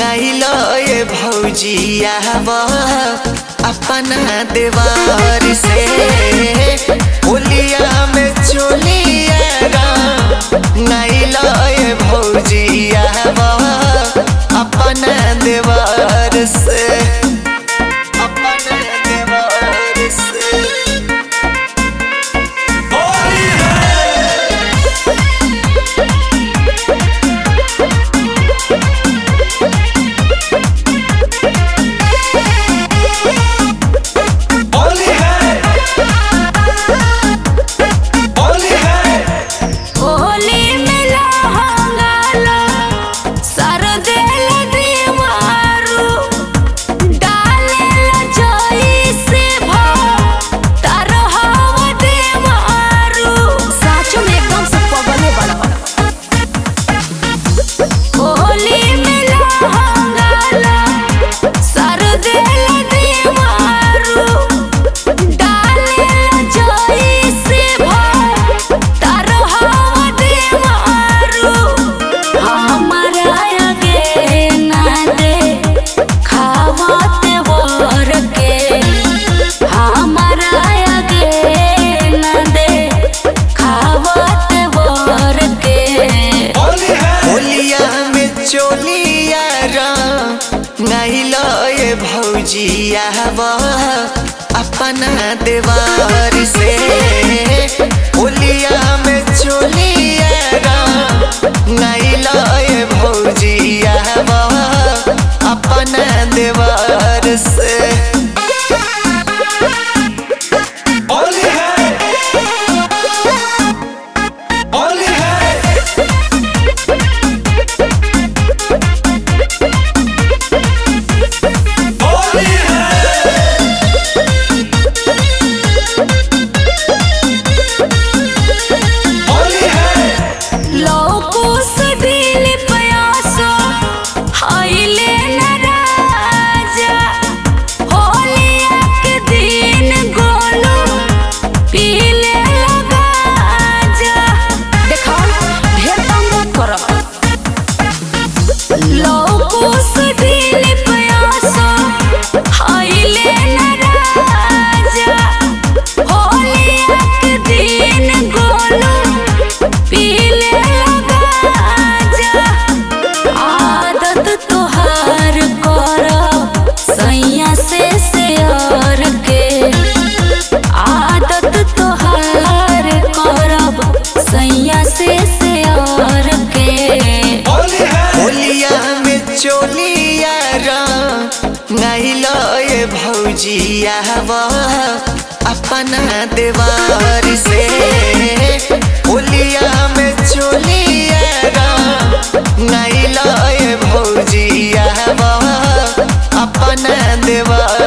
nylo ये भौजिया अपना देवार से होलिया में चोलिया नाइलो ये भौजिया अपना देवार से नाइलो ये भौजिया अपना देवार से होलिया में चोलिया नाइलो ये भौजिया अपना देवार से नाइलो ये भौजिया अपना देवार से होलिया में चोलिया नाइलो ये भौजिया अपना देवार